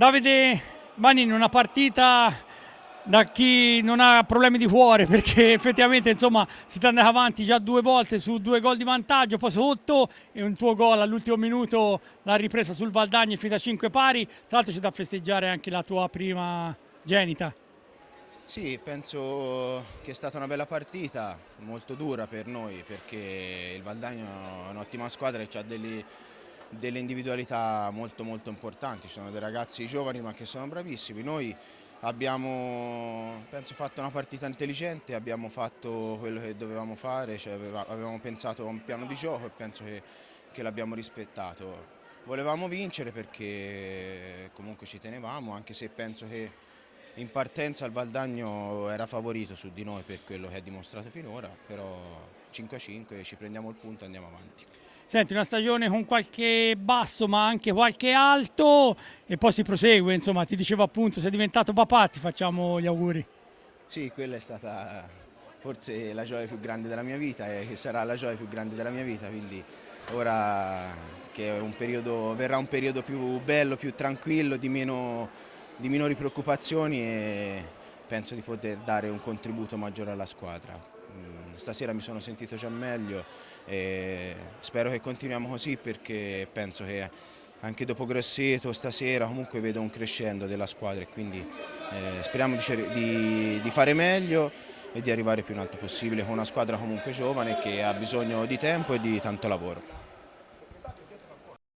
Davide Manin, una partita da chi non ha problemi di cuore, perché effettivamente insomma siete andati avanti già 2 volte su 2 gol di vantaggio, poi sotto e un tuo gol all'ultimo minuto, la ripresa sul Valdagno finita a 5 pari. Tra l'altro c'è da festeggiare anche la tua prima genita. Sì, penso che è stata una bella partita, molto dura per noi perché il Valdagno è un'ottima squadra e ha delle individualità molto importanti. Ci sono dei ragazzi giovani ma che sono bravissimi. Noi abbiamo, penso, fatto una partita intelligente, abbiamo fatto quello che dovevamo fare, cioè avevamo pensato a un piano di gioco e penso che l'abbiamo rispettato. Volevamo vincere perché comunque ci tenevamo, anche se penso che in partenza il Valdagno era favorito su di noi per quello che ha dimostrato finora, però 5-5 ci prendiamo il punto e andiamo avanti. Senti, una stagione con qualche basso ma anche qualche alto e poi si prosegue, insomma ti dicevo appunto sei diventato papà, ti facciamo gli auguri. Sì, quella è stata forse la gioia più grande della mia vita e che sarà la gioia più grande della mia vita, quindi ora che è verrà un periodo più bello, più tranquillo, di minori preoccupazioni e penso di poter dare un contributo maggiore alla squadra. Stasera mi sono sentito già meglio e spero che continuiamo così perché penso che anche dopo Grosseto stasera comunque vedo un crescendo della squadra e quindi speriamo di fare meglio e di arrivare più in alto possibile con una squadra comunque giovane che ha bisogno di tempo e di tanto lavoro.